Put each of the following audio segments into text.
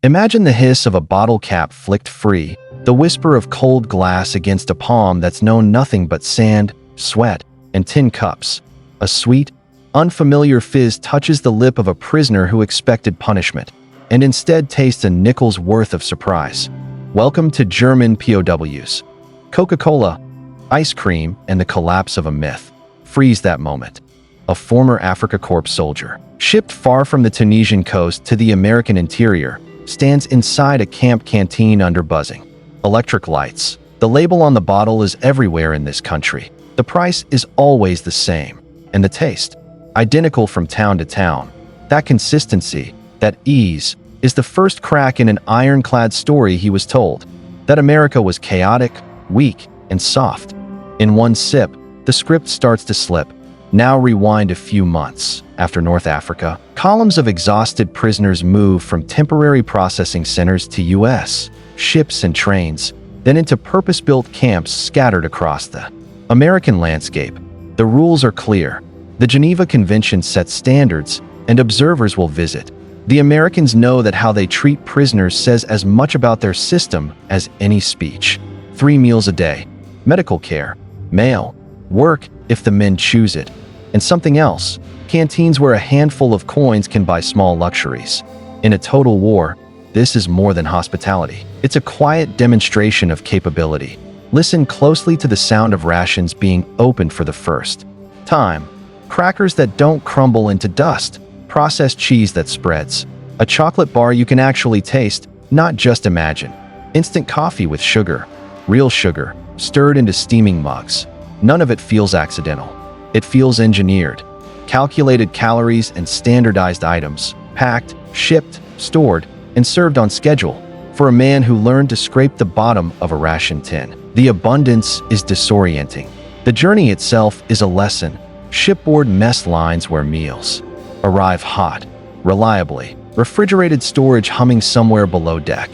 Imagine the hiss of a bottle cap flicked free, the whisper of cold glass against a palm that's known nothing but sand, sweat, and tin cups. A sweet, unfamiliar fizz touches the lip of a prisoner who expected punishment, and instead tastes a nickel's worth of surprise. Welcome to German POWs. Coca-Cola, ice cream, and the collapse of a myth. Freeze that moment. A former Afrika Korps soldier, shipped far from the Tunisian coast to the American interior, stands inside a camp canteen under buzzing. Electric lights. The label on the bottle is everywhere in this country. The price is always the same, and the taste, identical from town to town. That consistency, that ease, is the first crack in an ironclad story he was told. That America was chaotic, weak, and soft. In one sip, the script starts to slip. Now rewind a few months. After North Africa, columns of exhausted prisoners move from temporary processing centers to U.S. ships and trains, then into purpose-built camps scattered across the American landscape. The rules are clear. The Geneva Convention sets standards, and observers will visit. The Americans know that how they treat prisoners says as much about their system as any speech. 3 meals a day, medical care, mail, work if the men choose it, and something else, canteens where a handful of coins can buy small luxuries. In a total war, this is more than hospitality. It's a quiet demonstration of capability. Listen closely to the sound of rations being opened for the first time. Crackers that don't crumble into dust. Processed cheese that spreads. A chocolate bar you can actually taste, not just imagine. Instant coffee with sugar. Real sugar, stirred into steaming mugs. None of it feels accidental. It feels engineered. Calculated calories and standardized items, packed, shipped, stored, and served on schedule, for a man who learned to scrape the bottom of a ration tin. The abundance is disorienting. The journey itself is a lesson. Shipboard mess lines where meals arrive hot, reliably, refrigerated storage humming somewhere below deck.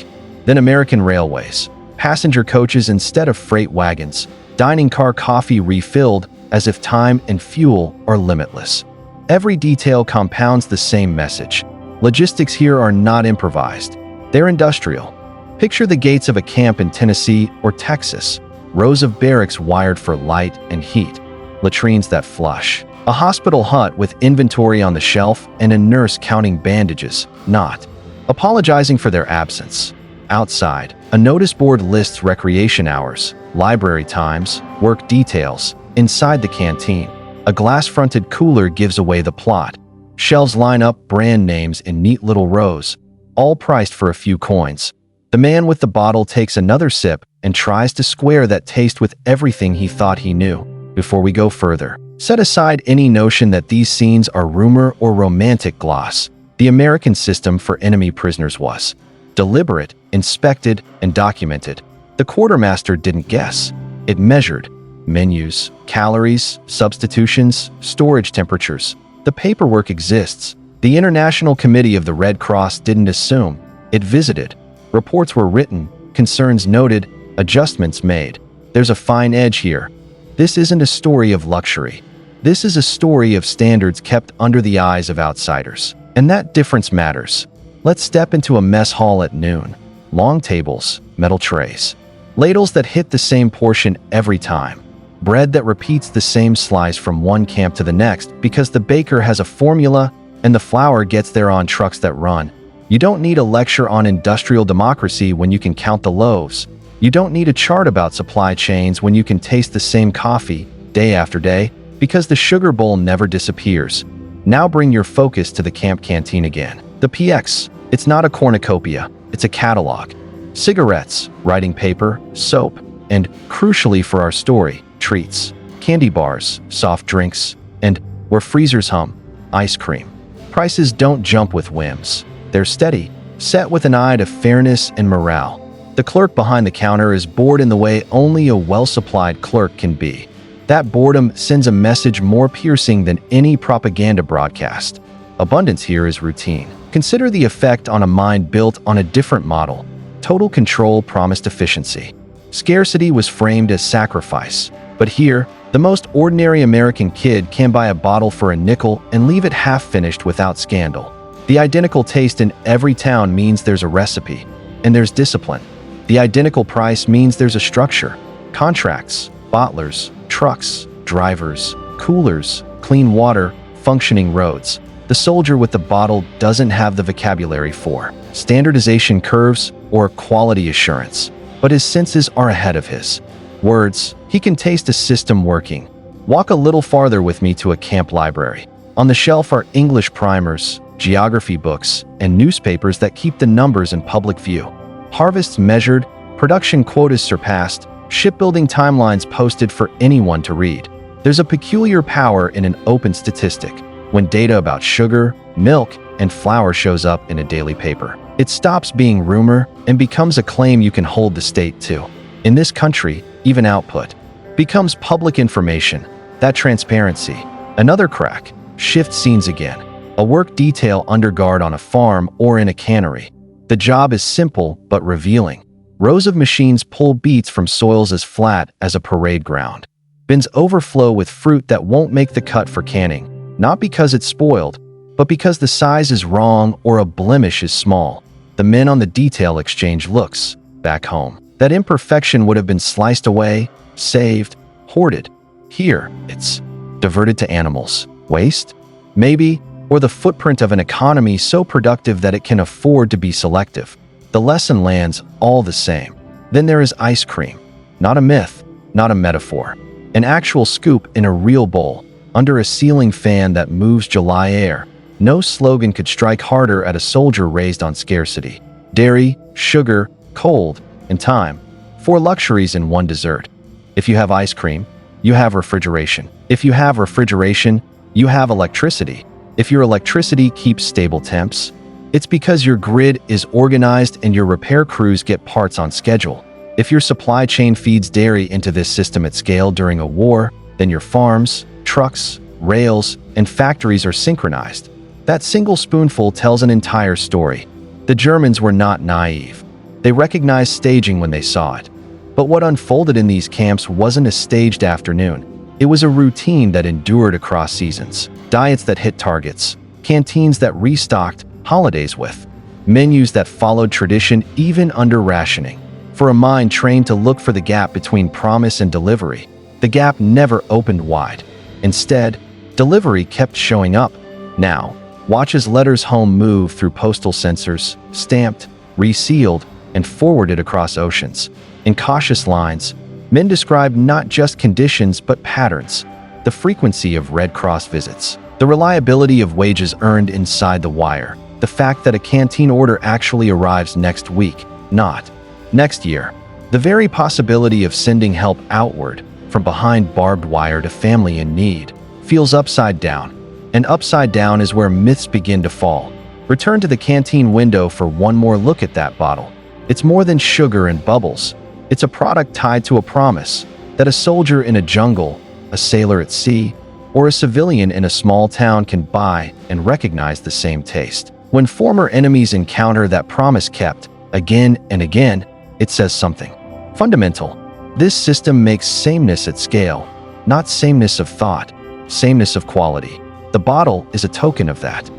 Then American railways, passenger coaches instead of freight wagons, dining car coffee refilled as if time and fuel are limitless. Every detail compounds the same message. Logistics here are not improvised. They're industrial. Picture the gates of a camp in Tennessee or Texas, rows of barracks wired for light and heat, latrines that flush, a hospital hut with inventory on the shelf and a nurse counting bandages, not apologizing for their absence. Outside, a notice board lists recreation hours, library times, work details. Inside the canteen, a glass-fronted cooler gives away the plot. Shelves line up brand names in neat little rows, all priced for a few coins. The man with the bottle takes another sip and tries to square that taste with everything he thought he knew. Before we go further, set aside any notion that these scenes are rumor or romantic gloss. The American system for enemy prisoners was deliberate, inspected, and documented. The quartermaster didn't guess. It measured menus, calories, substitutions, storage temperatures. The paperwork exists. The International Committee of the Red Cross didn't assume. It visited. Reports were written, concerns noted, adjustments made. There's a fine edge here. This isn't a story of luxury. This is a story of standards kept under the eyes of outsiders. And that difference matters. Let's step into a mess hall at noon. Long tables, metal trays. Ladles that hit the same portion every time. Bread that repeats the same slice from one camp to the next because the baker has a formula and the flour gets there on trucks that run. You don't need a lecture on industrial democracy when you can count the loaves. You don't need a chart about supply chains when you can taste the same coffee day after day because the sugar bowl never disappears. Now bring your focus to the camp canteen again. The PX, it's not a cornucopia, it's a catalog. Cigarettes, writing paper, soap, and, crucially for our story, treats, candy bars, soft drinks, and, where freezers hum, ice cream. Prices don't jump with whims. They're steady, set with an eye to fairness and morale. The clerk behind the counter is bored in the way only a well-supplied clerk can be. That boredom sends a message more piercing than any propaganda broadcast. Abundance here is routine. Consider the effect on a mind built on a different model. Total control promised efficiency. Scarcity was framed as sacrifice. But here, the most ordinary American kid can buy a bottle for a nickel and leave it half-finished without scandal. The identical taste in every town means there's a recipe, and there's discipline. The identical price means there's a structure, contracts, bottlers, trucks, drivers, coolers, clean water, functioning roads. The soldier with the bottle doesn't have the vocabulary for standardization curves or quality assurance, but his senses are ahead of his words. He can taste a system working. Walk a little farther with me to a camp library. On the shelf are English primers, geography books, and newspapers that keep the numbers in public view. Harvests measured, production quotas surpassed, shipbuilding timelines posted for anyone to read. There's a peculiar power in an open statistic. When data about sugar, milk, and flour shows up in a daily paper, it stops being rumor and becomes a claim you can hold the state to. In this country, even output becomes public information. That transparency. Another crack. Shift scenes again. A work detail under guard on a farm or in a cannery. The job is simple but revealing. Rows of machines pull beets from soils as flat as a parade ground. Bins overflow with fruit that won't make the cut for canning, not because it's spoiled, but because the size is wrong or a blemish is small. The men on the detail exchange looks back home. That imperfection would have been sliced away, saved, hoarded. Here, it's diverted to animals. Waste? Maybe, or the footprint of an economy so productive that it can afford to be selective. The lesson lands all the same. Then there is ice cream. Not a myth, not a metaphor. An actual scoop in a real bowl, under a ceiling fan that moves July air. No slogan could strike harder at a soldier raised on scarcity. Dairy, sugar, cold, and time. 4 luxuries in one dessert. If you have ice cream, you have refrigeration. If you have refrigeration, you have electricity. If your electricity keeps stable temps, it's because your grid is organized and your repair crews get parts on schedule. If your supply chain feeds dairy into this system at scale during a war, then your farms, trucks, rails, and factories are synchronized. That single spoonful tells an entire story. The Germans were not naive. They recognized staging when they saw it. But what unfolded in these camps wasn't a staged afternoon. It was a routine that endured across seasons. Diets that hit targets. Canteens that restocked holidays with. Menus that followed tradition even under rationing. For a mind trained to look for the gap between promise and delivery, the gap never opened wide. Instead, delivery kept showing up. Now, watch as letters home move through postal sensors, stamped, resealed, and forwarded across oceans. In cautious lines, men described not just conditions but patterns. The frequency of Red Cross visits. The reliability of wages earned inside the wire. The fact that a canteen order actually arrives next week, not next year. The very possibility of sending help outward, from behind barbed wire to family in need, feels upside down. And upside down is where myths begin to fall. Return to the canteen window for one more look at that bottle. It's more than sugar and bubbles. It's a product tied to a promise that a soldier in a jungle, a sailor at sea, or a civilian in a small town can buy and recognize the same taste. When former enemies encounter that promise kept, again and again, it says something fundamental. This system makes sameness at scale, not sameness of thought, sameness of quality. The bottle is a token of that.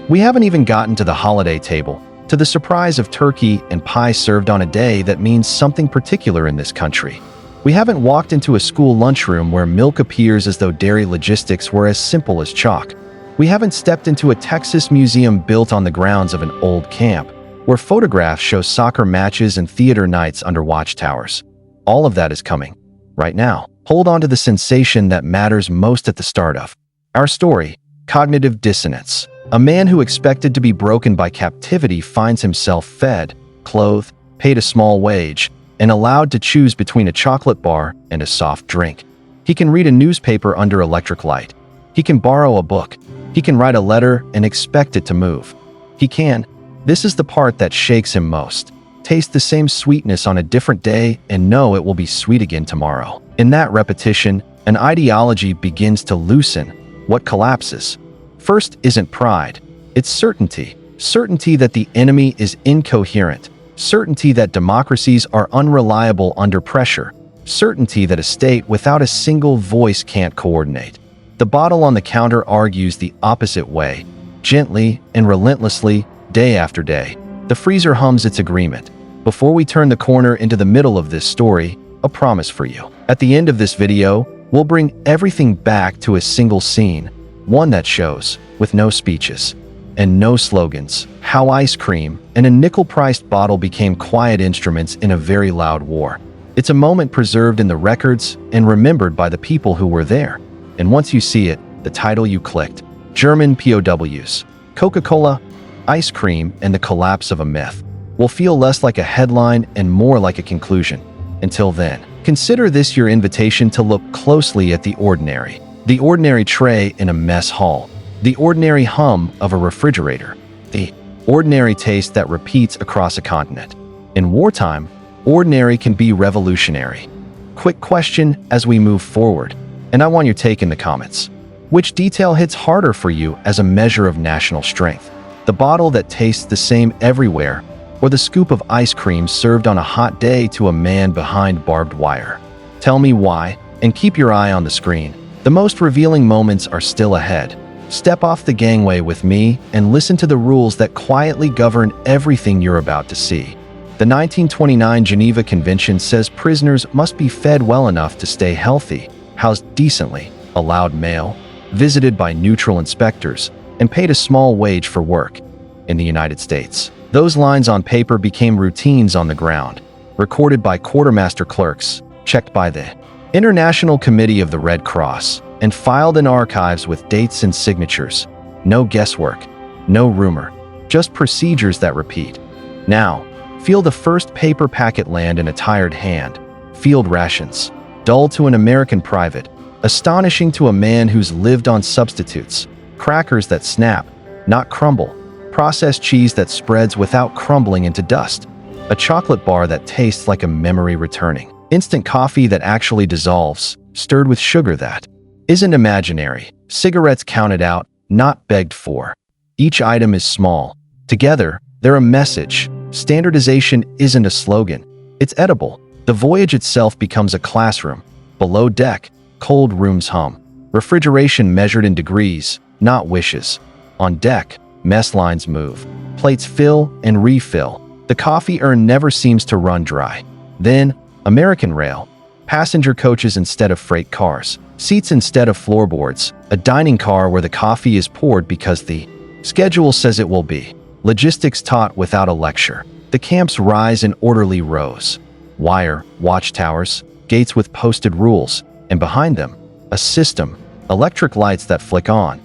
We haven't even gotten to the holiday table, to the surprise of turkey and pie served on a day that means something particular in this country. We haven't walked into a school lunchroom where milk appears as though dairy logistics were as simple as chalk. We haven't stepped into a Texas museum built on the grounds of an old camp, where photographs show soccer matches and theater nights under watchtowers. All of that is coming, right now. Hold on to the sensation that matters most at the start of our story: cognitive dissonance. A man who expected to be broken by captivity finds himself fed, clothed, paid a small wage, and allowed to choose between a chocolate bar and a soft drink. He can read a newspaper under electric light. He can borrow a book. He can write a letter and expect it to move. He can. This is the part that shakes him most. Taste the same sweetness on a different day and know it will be sweet again tomorrow. In that repetition, an ideology begins to loosen. What collapses? First isn't pride. It's certainty. Certainty that the enemy is incoherent. Certainty that democracies are unreliable under pressure. Certainty that a state without a single voice can't coordinate. The bottle on the counter argues the opposite way. gently and relentlessly, day after day. The freezer hums its agreement. Before we turn the corner into the middle of this story, a promise for you. At the end of this video, we'll bring everything back to a single scene, one that shows, with no speeches and no slogans, how ice cream and a nickel-priced bottle became quiet instruments in a very loud war. It's a moment preserved in the records and remembered by the people who were there. And once you see it, the title you clicked, German POWs, Coca-Cola, ice cream, and the collapse of a myth, will feel less like a headline and more like a conclusion. Until then, consider this your invitation to look closely at the ordinary tray in a mess hall, the ordinary hum of a refrigerator, the ordinary taste that repeats across a continent. In wartime, ordinary can be revolutionary. Quick question as we move forward, and I want your take in the comments. Which detail hits harder for you as a measure of national strength? The bottle that tastes the same everywhere, or the scoop of ice cream served on a hot day to a man behind barbed wire? Tell me why, and keep your eye on the screen. The most revealing moments are still ahead. Step off the gangway with me and listen to the rules that quietly govern everything you're about to see. The 1929 Geneva Convention says prisoners must be fed well enough to stay healthy, housed decently, allowed mail, visited by neutral inspectors, and paid a small wage for work. In the United States, those lines on paper became routines on the ground, recorded by quartermaster clerks, checked by the International Committee of the Red Cross, and filed in archives with dates and signatures. No guesswork, no rumor, just procedures that repeat. Now, feel the first paper packet land in a tired hand. Field rations, dull to an American private, astonishing to a man who's lived on substitutes. Crackers that snap, not crumble. Processed cheese that spreads without crumbling into dust. A chocolate bar that tastes like a memory returning. Instant coffee that actually dissolves, stirred with sugar that isn't imaginary. Cigarettes counted out, not begged for. Each item is small. Together, they're a message. Standardization isn't a slogan. It's edible. The voyage itself becomes a classroom. Below deck, cold rooms hum. Refrigeration measured in degrees, not wishes. On deck, mess lines move. Plates fill and refill. The coffee urn never seems to run dry. Then, American Rail. Passenger coaches instead of freight cars. Seats instead of floorboards. A dining car where the coffee is poured because the schedule says it will be. Logistics taught without a lecture. The camps rise in orderly rows. Wire, watchtowers, gates with posted rules, and behind them, a system, electric lights that flick on,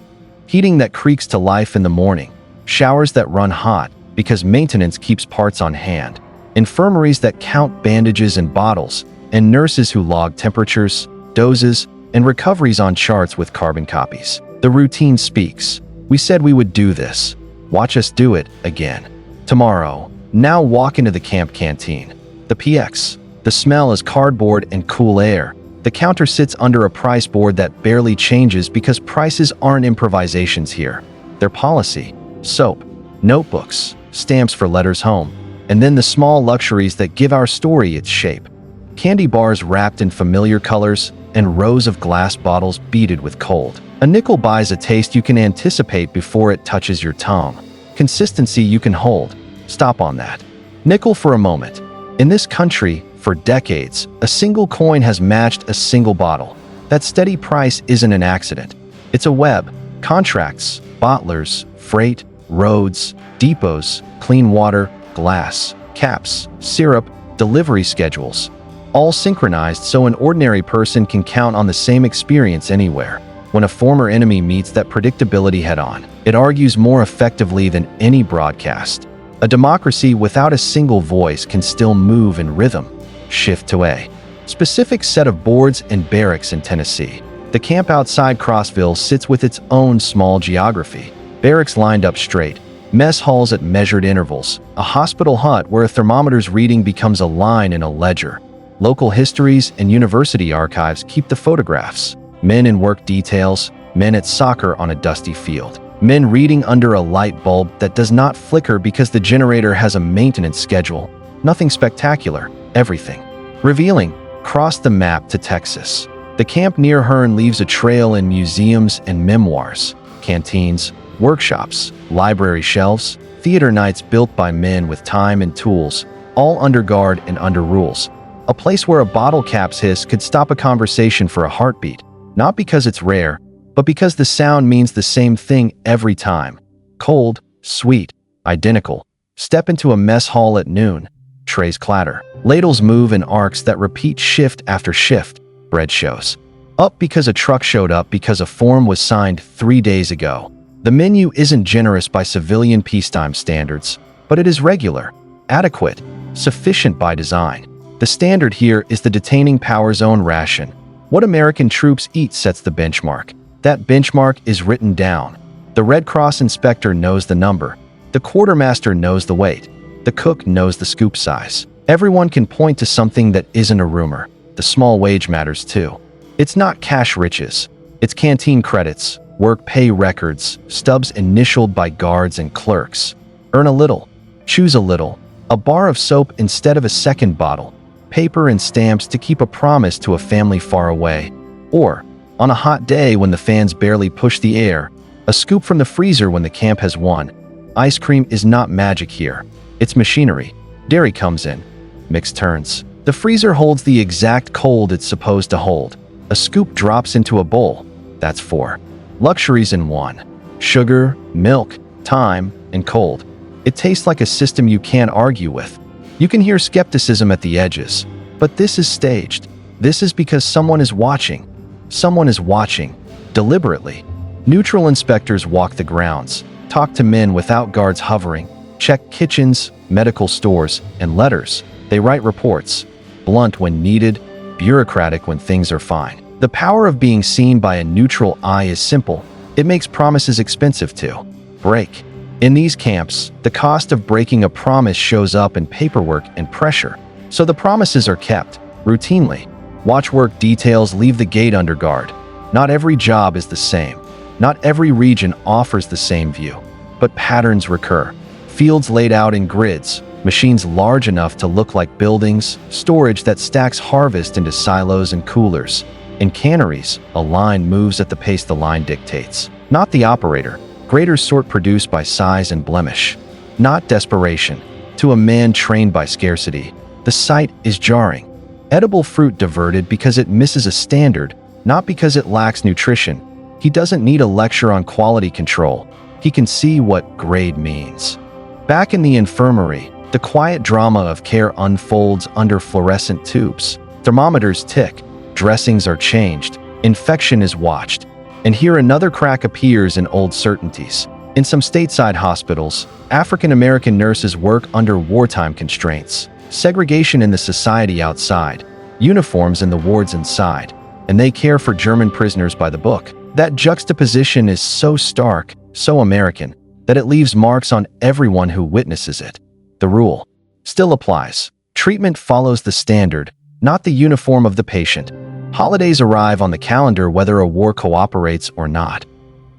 heating that creaks to life in the morning, showers that run hot because maintenance keeps parts on hand, infirmaries that count bandages and bottles, and nurses who log temperatures, doses, and recoveries on charts with carbon copies. The routine speaks. We said we would do this. Watch us do it again. Tomorrow, now walk into the camp canteen. The PX. The smell is cardboard and cool air. The counter sits under a price board that barely changes because prices aren't improvisations here. They're policy. Soap, notebooks, stamps for letters home, and then the small luxuries that give our story its shape. Candy bars wrapped in familiar colors and rows of glass bottles beaded with cold. A nickel buys a taste you can anticipate before it touches your tongue. Consistency you can hold. Stop on that. Nickel for a moment. In this country, for decades, a single coin has matched a single bottle. That steady price isn't an accident. It's a web. Contracts, bottlers, freight, roads, depots, clean water, glass, caps, syrup, delivery schedules. All synchronized so an ordinary person can count on the same experience anywhere. When a former enemy meets that predictability head-on, it argues more effectively than any broadcast. A democracy without a single voice can still move in rhythm. Shift to a specific set of boards and barracks in Tennessee. The camp outside Crossville sits with its own small geography. Barracks lined up straight, mess halls at measured intervals, a hospital hut where a thermometer's reading becomes a line in a ledger. Local histories and university archives keep the photographs. Men in work details, men at soccer on a dusty field. Men reading under a light bulb that does not flicker because the generator has a maintenance schedule. Nothing spectacular, everything. Revealing, cross the map to Texas. The camp near Hearne leaves a trail in museums and memoirs, canteens, Workshops, library shelves, theater nights built by men with time and tools, all under guard and under rules. A place where a bottle cap's hiss could stop a conversation for a heartbeat, not because it's rare, but because the sound means the same thing every time. Cold, sweet, identical. Step into a mess hall at noon. Trays clatter. Ladles move in arcs that repeat shift after shift. Bread shows up because a truck showed up because a form was signed 3 days ago. The menu isn't generous by civilian peacetime standards, but it is regular, adequate, sufficient by design. The standard here is the detaining power's own ration. What American troops eat sets the benchmark. That benchmark is written down. The Red Cross inspector knows the number. The quartermaster knows the weight. The cook knows the scoop size. Everyone can point to something that isn't a rumor. The small wage matters too. It's not cash riches. It's canteen credits, work pay records, stubs initialed by guards and clerks. Earn a little. Choose a little. A bar of soap instead of a second bottle. Paper and stamps to keep a promise to a family far away. Or, on a hot day when the fans barely push the air, a scoop from the freezer when the camp has won. Ice cream is not magic here. It's machinery. Dairy comes in. Mix turns. The freezer holds the exact cold it's supposed to hold. A scoop drops into a bowl. That's 4 luxuries in one. Sugar, milk, time, and cold. It tastes like a system you can't argue with. You can hear skepticism at the edges, but this is staged. This is because someone is watching. Someone is watching, deliberately. Neutral inspectors walk the grounds, talk to men without guards hovering, check kitchens, medical stores, and letters. They write reports, blunt when needed, bureaucratic when things are fine. The power of being seen by a neutral eye is simple. It makes promises expensive to break. In these camps, the cost of breaking a promise shows up in paperwork and pressure. So the promises are kept, routinely. Watchwork details leave the gate under guard. Not every job is the same. Not every region offers the same view. But patterns recur. Fields laid out in grids, machines large enough to look like buildings, storage that stacks harvest into silos and coolers. In canneries, a line moves at the pace the line dictates. Not the operator. Graders sort produce by size and blemish. Not desperation. To a man trained by scarcity, the sight is jarring. Edible fruit diverted because it misses a standard, not because it lacks nutrition. He doesn't need a lecture on quality control. He can see what grade means. Back in the infirmary, the quiet drama of care unfolds under fluorescent tubes. Thermometers tick, dressings are changed, infection is watched. And here another crack appears in old certainties. In some stateside hospitals, African American nurses work under wartime constraints, segregation in the society outside, uniforms in the wards inside, and they care for German prisoners by the book. That juxtaposition is so stark, so American, that it leaves marks on everyone who witnesses it. The rule still applies. Treatment follows the standard, not the uniform of the patient. Holidays arrive on the calendar whether a war cooperates or not.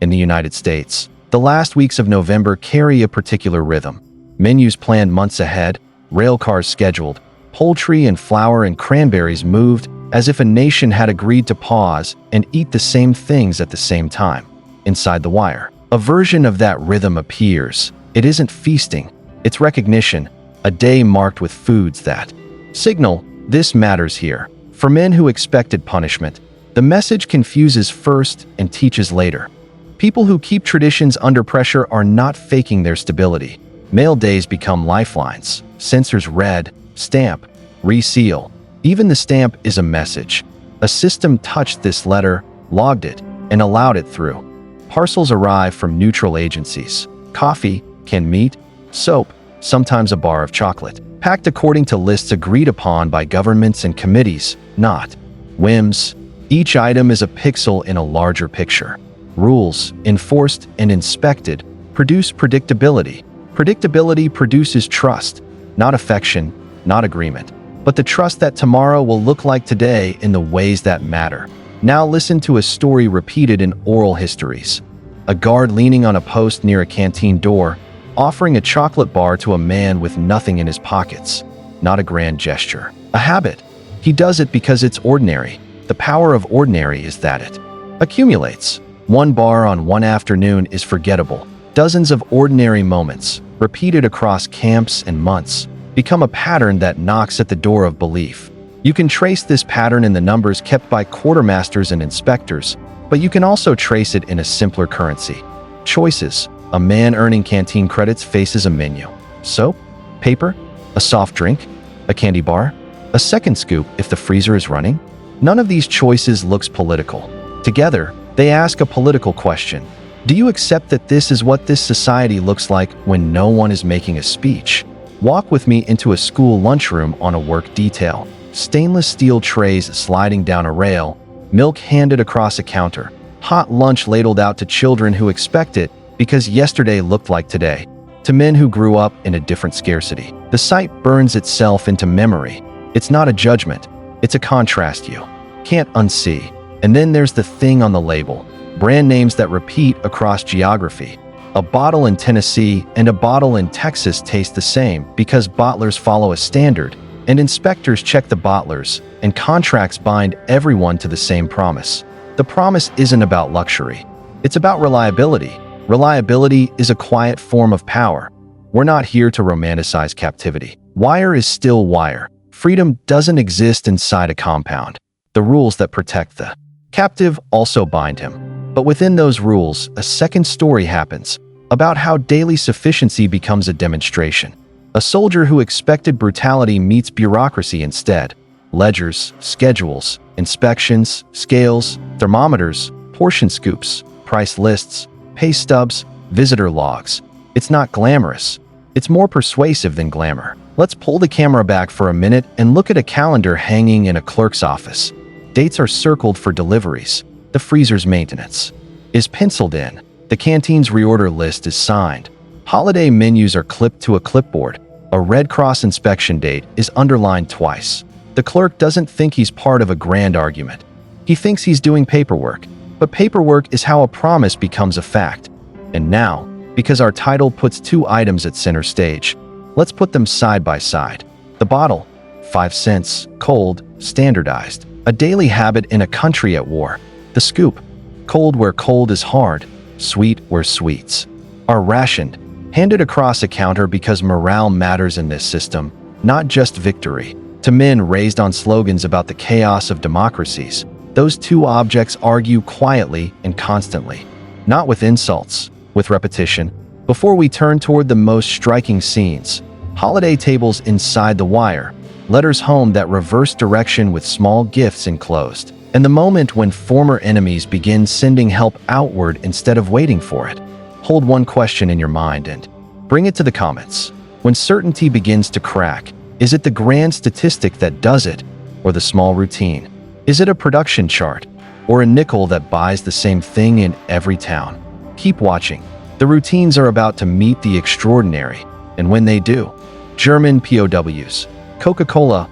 In the United States, the last weeks of November carry a particular rhythm. Menus planned months ahead, rail cars scheduled, poultry and flour and cranberries moved as if a nation had agreed to pause and eat the same things at the same time. Inside the wire, a version of that rhythm appears. It isn't feasting, it's recognition, a day marked with foods that signal, this matters here. For men who expected punishment, the message confuses first and teaches later. People who keep traditions under pressure are not faking their stability. Mail days become lifelines. Sensors read, stamp, reseal. Even the stamp is a message. A system touched this letter, logged it, and allowed it through. Parcels arrive from neutral agencies. Coffee, canned meat, soap, sometimes a bar of chocolate. Packed according to lists agreed upon by governments and committees, not whims. Each item is a pixel in a larger picture. Rules, enforced and inspected, produce predictability. Predictability produces trust, not affection, not agreement, but the trust that tomorrow will look like today in the ways that matter. Now listen to a story repeated in oral histories. A guard leaning on a post near a canteen door, offering a chocolate bar to a man with nothing in his pockets. Not a grand gesture. A habit. He does it because it's ordinary. The power of ordinary is that it accumulates. One bar on one afternoon is forgettable. Dozens of ordinary moments, repeated across camps and months, become a pattern that knocks at the door of belief. You can trace this pattern in the numbers kept by quartermasters and inspectors, but you can also trace it in a simpler currency. Choices. A man earning canteen credits faces a menu. Soap? Paper? A soft drink? A candy bar? A second scoop if the freezer is running? None of these choices looks political. Together, they ask a political question. Do you accept that this is what this society looks like when no one is making a speech? Walk with me into a school lunchroom on a work detail. Stainless steel trays sliding down a rail, milk handed across a counter, hot lunch ladled out to children who expect it because yesterday looked like today, to men who grew up in a different scarcity. The sight burns itself into memory. It's not a judgment, it's a contrast you can't unsee. And then there's the thing on the label, brand names that repeat across geography. A bottle in Tennessee and a bottle in Texas taste the same because bottlers follow a standard, and inspectors check the bottlers, and contracts bind everyone to the same promise. The promise isn't about luxury. It's about reliability. Reliability is a quiet form of power. We're not here to romanticize captivity. Wire is still wire. Freedom doesn't exist inside a compound. The rules that protect the captive also bind him. But within those rules, a second story happens about how daily sufficiency becomes a demonstration. A soldier who expected brutality meets bureaucracy instead. Ledgers, schedules, inspections, scales, thermometers, portion scoops, price lists, pay stubs, visitor logs. It's not glamorous. It's more persuasive than glamour. Let's pull the camera back for a minute and look at a calendar hanging in a clerk's office. Dates are circled for deliveries. The freezer's maintenance is penciled in. The canteen's reorder list is signed. Holiday menus are clipped to a clipboard. A Red Cross inspection date is underlined twice. The clerk doesn't think he's part of a grand argument. He thinks he's doing paperwork. But paperwork is how a promise becomes a fact. And now, because our title puts two items at center stage, let's put them side by side. The bottle, 5 cents, cold, standardized. A daily habit in a country at war. The scoop, cold where cold is hard, sweet where sweets are rationed, handed across a counter because morale matters in this system, not just victory. To men raised on slogans about the chaos of democracies, those two objects argue quietly and constantly, not with insults, with repetition. Before we turn toward the most striking scenes, holiday tables inside the wire, letters home that reverse direction with small gifts enclosed, and the moment when former enemies begin sending help outward instead of waiting for it. Hold one question in your mind and bring it to the comments. When certainty begins to crack, is it the grand statistic that does it, or the small routine? Is it a production chart, or a nickel that buys the same thing in every town? Keep watching. The routines are about to meet the extraordinary, and when they do, German POWs, Coca-Cola,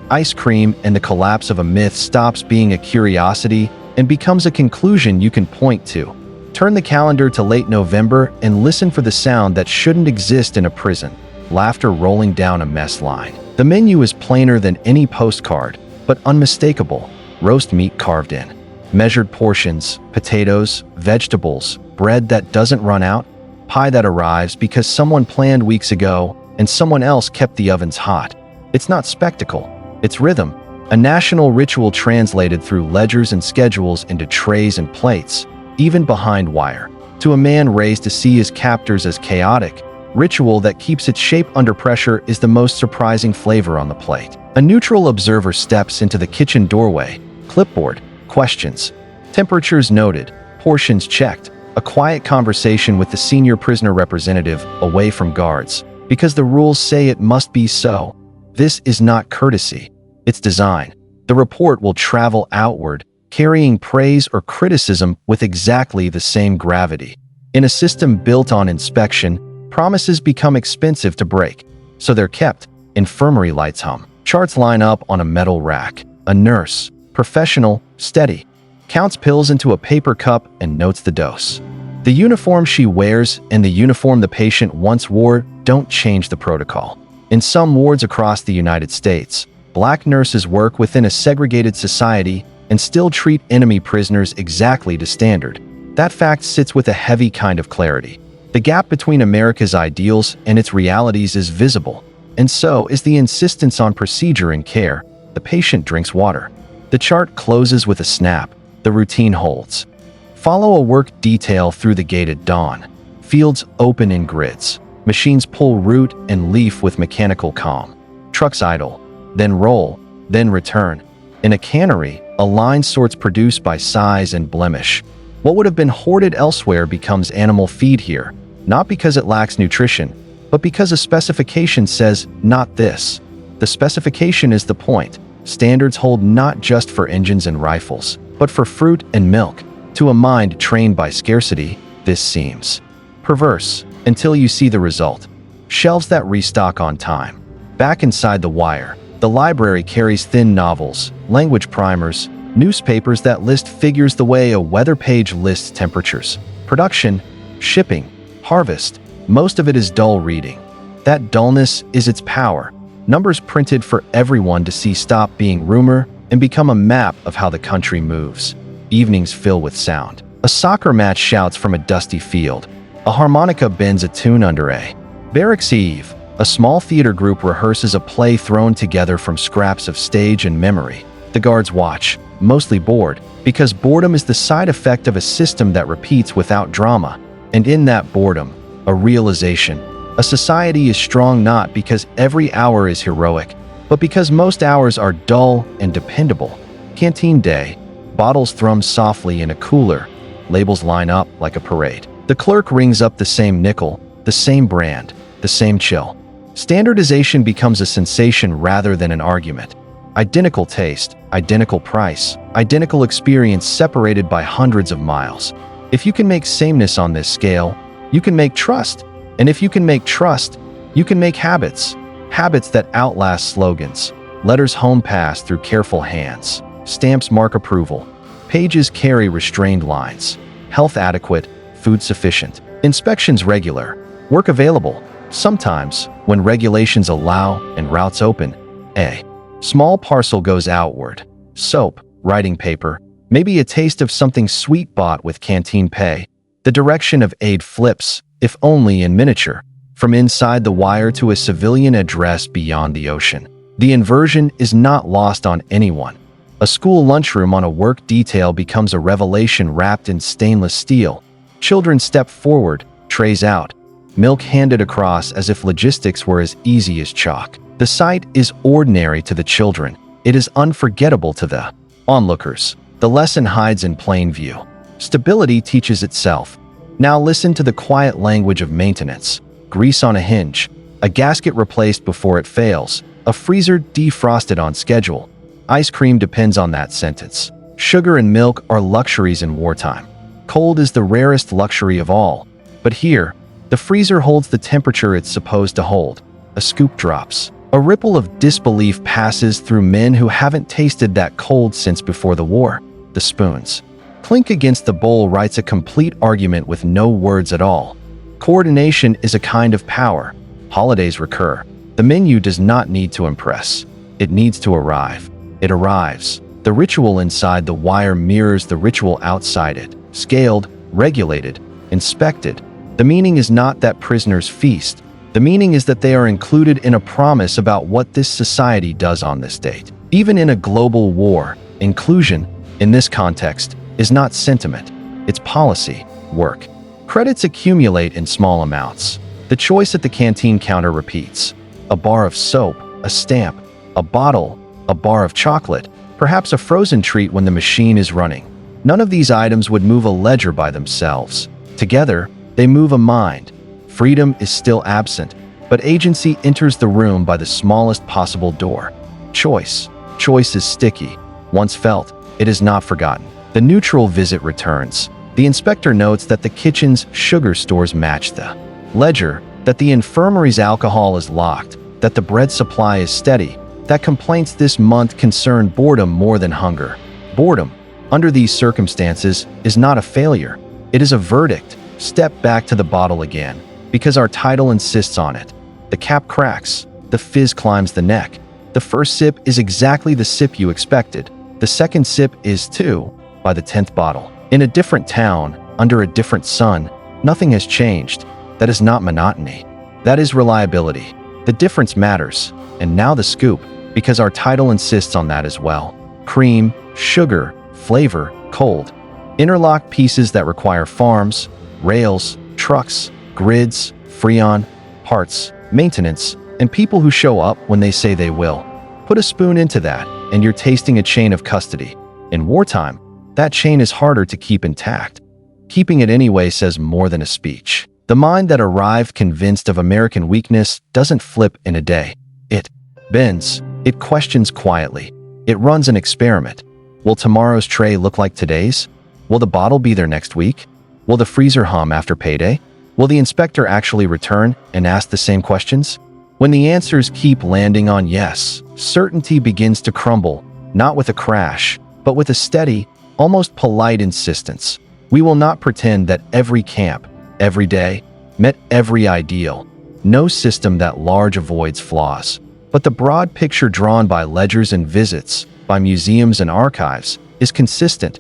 ice cream, and the collapse of a myth stops being a curiosity and becomes a conclusion you can point to. Turn the calendar to late November and listen for the sound that shouldn't exist in a prison, laughter rolling down a mess line. The menu is plainer than any postcard, but unmistakable. Roast meat carved in, measured portions, potatoes, vegetables, bread that doesn't run out, pie that arrives because someone planned weeks ago and someone else kept the ovens hot. It's not spectacle, it's rhythm, a national ritual translated through ledgers and schedules into trays and plates, even behind wire. To a man raised to see his captors as chaotic, ritual that keeps its shape under pressure is the most surprising flavor on the plate. A neutral observer steps into the kitchen doorway, clipboard, questions, temperatures noted, portions checked, a quiet conversation with the senior prisoner representative away from guards, because the rules say it must be so. This is not courtesy, it's design. The report will travel outward, carrying praise or criticism with exactly the same gravity. In a system built on inspection, promises become expensive to break, so they're kept. Infirmary lights hum. Charts line up on a metal rack. A nurse, professional, steady, counts pills into a paper cup and notes the dose. The uniform she wears and the uniform the patient once wore don't change the protocol. In some wards across the United States, black nurses work within a segregated society and still treat enemy prisoners exactly to standard. That fact sits with a heavy kind of clarity. The gap between America's ideals and its realities is visible, and so is the insistence on procedure and care. The patient drinks water. The chart closes with a snap. The routine holds. Follow a work detail through the gated dawn. Fields open in grids. Machines pull root and leaf with mechanical calm. Trucks idle, then roll, then return. In a cannery, a line sorts produce by size and blemish. What would have been hoarded elsewhere becomes animal feed here, not because it lacks nutrition, but because a specification says, not this. The specification is the point. Standards hold not just for engines and rifles, but for fruit and milk. To a mind trained by scarcity, this seems perverse until you see the result. Shelves that restock on time. Back inside the wire, the library carries thin novels, language primers, newspapers that list figures the way a weather page lists temperatures. Production, shipping, harvest, most of it is dull reading. That dullness is its power. Numbers printed for everyone to see stop being rumor and become a map of how the country moves. Evenings fill with sound. A soccer match shouts from a dusty field. A harmonica bends a tune under a barracks eve. A small theater group rehearses a play thrown together from scraps of stage and memory. The guards watch, mostly bored, because boredom is the side effect of a system that repeats without drama. And in that boredom, a realization. A society is strong not because every hour is heroic, but because most hours are dull and dependable. Canteen day. Bottles thrum softly in a cooler. Labels line up like a parade. The clerk rings up the same nickel, the same brand, the same chill. Standardization becomes a sensation rather than an argument. Identical taste, identical price, identical experience separated by hundreds of miles. If you can make sameness on this scale, you can make trust. And if you can make trust, you can make habits. Habits that outlast slogans. Letters home pass through careful hands. Stamps mark approval. Pages carry restrained lines. Health adequate, food sufficient. Inspections regular. Work available. Sometimes, when regulations allow and routes open, a small parcel goes outward. Soap, writing paper, maybe a taste of something sweet bought with canteen pay. The direction of aid flips, if only in miniature, from inside the wire to a civilian address beyond the ocean. The inversion is not lost on anyone. A school lunchroom on a work detail becomes a revelation wrapped in stainless steel. Children step forward, trays out, milk handed across as if logistics were as easy as chalk. The sight is ordinary to the children. It is unforgettable to the onlookers. The lesson hides in plain view. Stability teaches itself. Now listen to the quiet language of maintenance. Grease on a hinge, a gasket replaced before it fails, a freezer defrosted on schedule. Ice cream depends on that sentence. Sugar and milk are luxuries in wartime. Cold is the rarest luxury of all. But here, the freezer holds the temperature it's supposed to hold. A scoop drops. A ripple of disbelief passes through men who haven't tasted that cold since before the war. The spoons clink against the bowl writes a complete argument with no words at all. Coordination is a kind of power. Holidays recur. The menu does not need to impress. It needs to arrive. It arrives. The ritual inside the wire mirrors the ritual outside it. Scaled, regulated, inspected. The meaning is not that prisoners feast. The meaning is that they are included in a promise about what this society does on this date. Even in a global war, inclusion, in this context, is not sentiment. It's policy, work. Credits accumulate in small amounts. The choice at the canteen counter repeats. A bar of soap, a stamp, a bottle, a bar of chocolate, perhaps a frozen treat when the machine is running. None of these items would move a ledger by themselves. Together, they move a mind. Freedom is still absent, but agency enters the room by the smallest possible door. Choice. Choice is sticky. Once felt, it is not forgotten. The neutral visit returns. The inspector notes that the kitchen's sugar stores match the ledger, that the infirmary's alcohol is locked, that the bread supply is steady, that complaints this month concern boredom more than hunger. Boredom, under these circumstances, is not a failure. It is a verdict. Step back to the bottle again, because our title insists on it. The cap cracks. The fizz climbs the neck. The first sip is exactly the sip you expected. The second sip is too, by the 10th bottle. In a different town, under a different sun, nothing has changed. That is not monotony. That is reliability. The difference matters. And now the scoop, because our title insists on that as well. Cream, sugar, flavor, cold. Interlock pieces that require farms, rails, trucks, grids, freon, parts, maintenance, and people who show up when they say they will. Put a spoon into that, and you're tasting a chain of custody. In wartime, that chain is harder to keep intact. Keeping it anyway says more than a speech. The mind that arrived convinced of American weakness doesn't flip in a day. It bends. It questions quietly. It runs an experiment. Will tomorrow's tray look like today's? Will the bottle be there next week? Will the freezer hum after payday? Will the inspector actually return and ask the same questions? When the answers keep landing on yes, certainty begins to crumble, not with a crash, but with a steady, almost polite insistence. We will not pretend that every camp, every day, met every ideal. No system that large avoids flaws. But the broad picture drawn by ledgers and visits, by museums and archives, is consistent.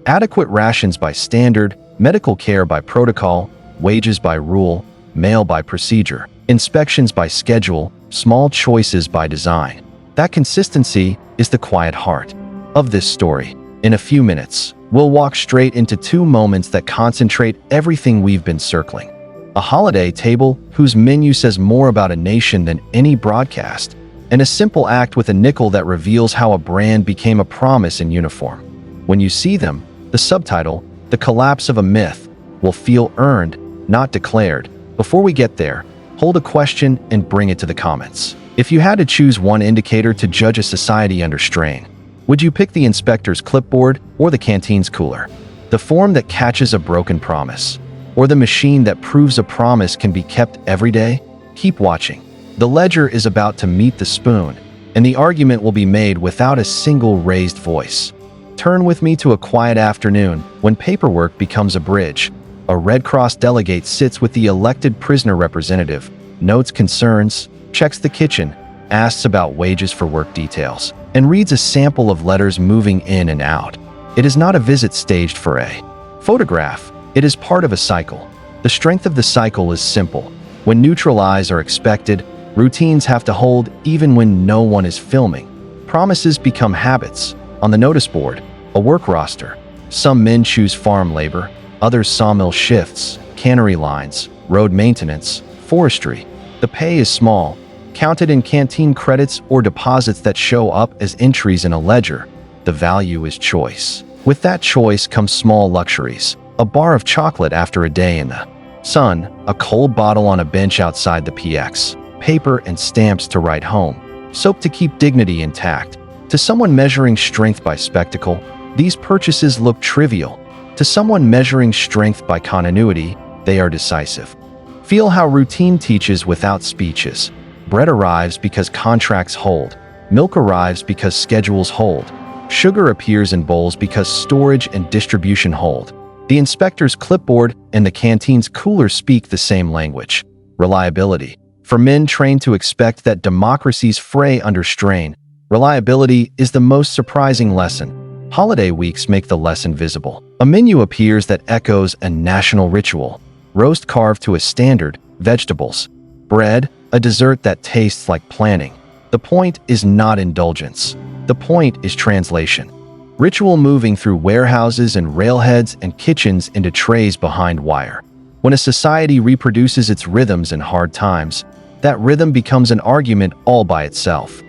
Adequate rations by standard, medical care by protocol, wages by rule, mail by procedure, inspections by schedule, small choices by design. That consistency is the quiet heart of this story. In a few minutes, we'll walk straight into two moments that concentrate everything we've been circling. A holiday table whose menu says more about a nation than any broadcast, and a simple act with a nickel that reveals how a brand became a promise in uniform. When you see them, the subtitle, "The Collapse of a Myth," will feel earned, not declared. Before we get there, hold a question and bring it to the comments. If you had to choose one indicator to judge a society under strain, would you pick the inspector's clipboard or the canteen's cooler? The form that catches a broken promise, or the machine that proves a promise can be kept every day? Keep watching. The ledger is about to meet the spoon, and the argument will be made without a single raised voice. Turn with me to a quiet afternoon when paperwork becomes a bridge. A Red Cross delegate sits with the elected prisoner representative, notes concerns, checks the kitchen, asks about wages for work details, and reads a sample of letters moving in and out. It is not a visit staged for a photograph. It is part of a cycle. The strength of the cycle is simple. When neutral eyes are expected, routines have to hold even when no one is filming. Promises become habits. On the notice board, a work roster. Some men choose farm labor, others sawmill shifts, cannery lines, road maintenance, forestry. The pay is small, counted in canteen credits or deposits that show up as entries in a ledger. The value is choice. With that choice comes small luxuries. A bar of chocolate after a day in the sun, a cold bottle on a bench outside the PX, paper and stamps to write home, soap to keep dignity intact. To someone measuring strength by spectacle, these purchases look trivial. To someone measuring strength by continuity, they are decisive. Feel how routine teaches without speeches. Bread arrives because contracts hold. Milk arrives because schedules hold. Sugar appears in bowls because storage and distribution hold. The inspector's clipboard and the canteen's cooler speak the same language. Reliability. For men trained to expect that democracies fray under strain, reliability is the most surprising lesson. Holiday weeks make the lesson visible. A menu appears that echoes a national ritual. Roast carved to a standard, vegetables. Bread, a dessert that tastes like planning. The point is not indulgence. The point is translation. Ritual moving through warehouses and railheads and kitchens into trays behind wire. When a society reproduces its rhythms in hard times, that rhythm becomes an argument all by itself.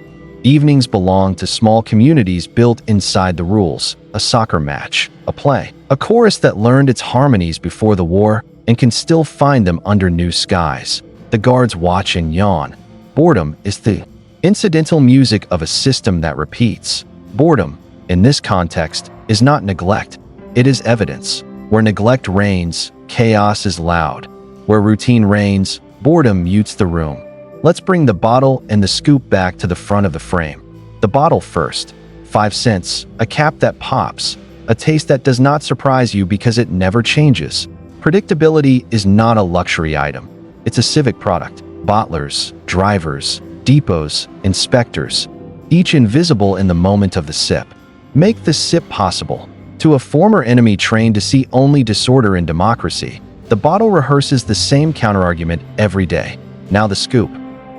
Evenings belong to small communities built inside the rules, a soccer match, a play, a chorus that learned its harmonies before the war and can still find them under new skies. The guards watch and yawn. Boredom is the incidental music of a system that repeats. Boredom, in this context, is not neglect. It is evidence. Where neglect reigns, chaos is loud. Where routine reigns, boredom mutes the room. Let's bring the bottle and the scoop back to the front of the frame. The bottle first. 5 cents, a cap that pops, a taste that does not surprise you because it never changes. Predictability is not a luxury item. It's a civic product. Bottlers, drivers, depots, inspectors, each invisible in the moment of the sip. Make the sip possible. To a former enemy trained to see only disorder in democracy, the bottle rehearses the same counterargument every day. Now the scoop.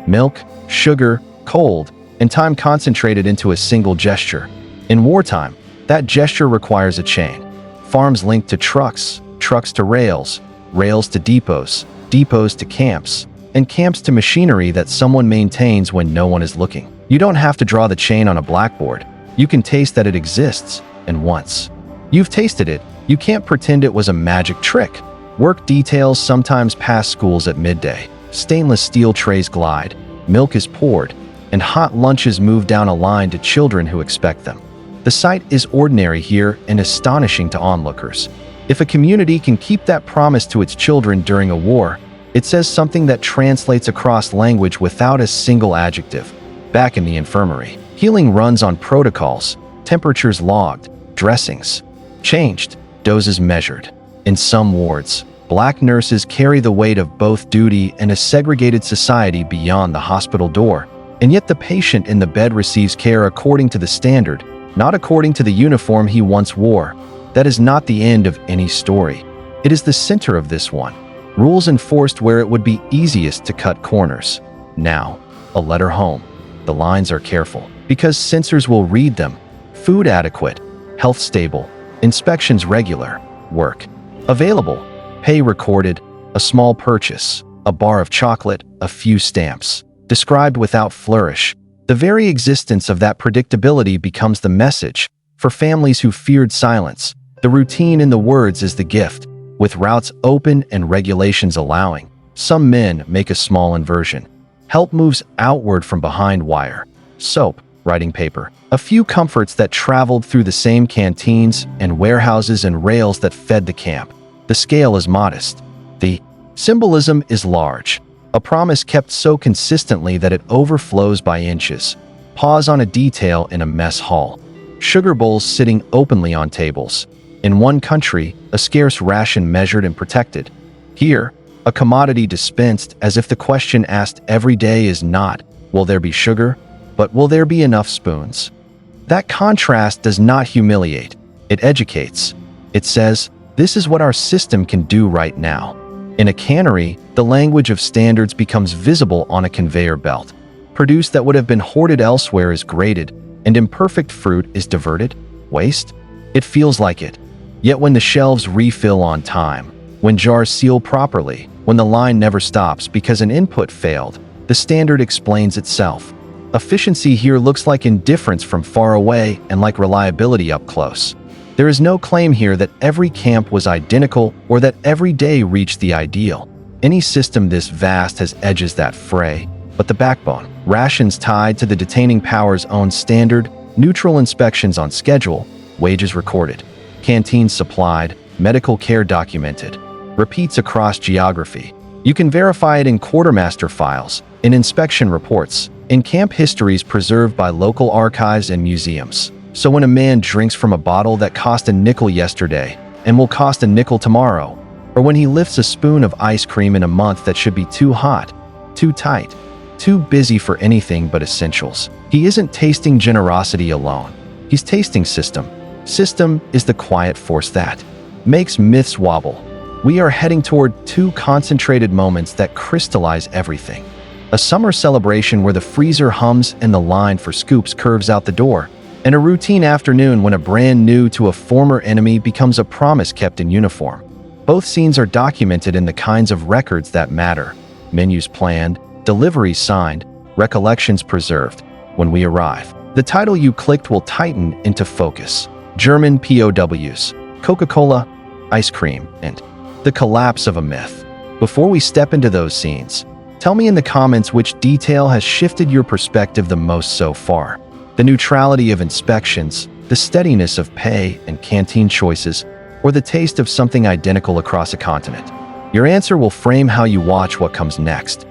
Milk, sugar, cold, and time concentrated into a single gesture. In wartime, that gesture requires a chain. Farms linked to trucks, trucks to rails, rails to depots, depots to camps, and camps to machinery that someone maintains when no one is looking. You don't have to draw the chain on a blackboard. You can taste that it exists, and once you've tasted it, you can't pretend it was a magic trick. Work details sometimes pass schools at midday. Stainless steel trays glide, milk is poured, and hot lunches move down a line to children who expect them. The sight is ordinary here and astonishing to onlookers. If a community can keep that promise to its children during a war, it says something that translates across language without a single adjective. Back in the infirmary, healing runs on protocols, temperatures logged, dressings changed, doses measured. In some wards, black nurses carry the weight of both duty and a segregated society beyond the hospital door, and yet the patient in the bed receives care according to the standard, not according to the uniform he once wore. That is not the end of any story. It is the center of this one. Rules enforced where it would be easiest to cut corners. Now, a letter home. The lines are careful, because censors will read them. Food adequate, health stable, inspections regular, work available, pay recorded, a small purchase, a bar of chocolate, a few stamps, described without flourish. The very existence of that predictability becomes the message. For families who feared silence, the routine in the words is the gift. With routes open and regulations allowing, some men make a small inversion. Help moves outward from behind wire. Soap, writing paper, a few comforts that traveled through the same canteens and warehouses and rails that fed the camp. The scale is modest. The symbolism is large. A promise kept so consistently that it overflows by inches. Pause on a detail in a mess hall. Sugar bowls sitting openly on tables. In one country, a scarce ration measured and protected. Here, a commodity dispensed as if the question asked every day is not, will there be sugar, but will there be enough spoons? That contrast does not humiliate. It educates. It says, this is what our system can do right now. In a cannery, the language of standards becomes visible on a conveyor belt. Produce that would have been hoarded elsewhere is graded, and imperfect fruit is diverted. Waste? It feels like it. Yet when the shelves refill on time, when jars seal properly, when the line never stops because an input failed, the standard explains itself. Efficiency here looks like indifference from far away and like reliability up close. There is no claim here that every camp was identical or that every day reached the ideal. Any system this vast has edges that fray, but the backbone, rations tied to the detaining power's own standard, neutral inspections on schedule, wages recorded, canteens supplied, medical care documented, repeats across geography. You can verify it in quartermaster files, in inspection reports, in camp histories preserved by local archives and museums. So when a man drinks from a bottle that cost a nickel yesterday and will cost a nickel tomorrow, or when he lifts a spoon of ice cream in a month that should be too hot, too tight, too busy for anything but essentials, he isn't tasting generosity alone. He's tasting system. System is the quiet force that makes myths wobble. We are heading toward two concentrated moments that crystallize everything. A summer celebration where the freezer hums and the line for scoops curves out the door, and a routine afternoon when a brand new to a former enemy becomes a promise kept in uniform. Both scenes are documented in the kinds of records that matter. Menus planned, deliveries signed, recollections preserved. When we arrive, the title you clicked will tighten into focus. German POWs, Coca-Cola, ice cream, and the collapse of a myth. Before we step into those scenes, tell me in the comments which detail has shifted your perspective the most so far. The neutrality of inspections, the steadiness of pay and canteen choices, or the taste of something identical across a continent. Your answer will frame how you watch what comes next.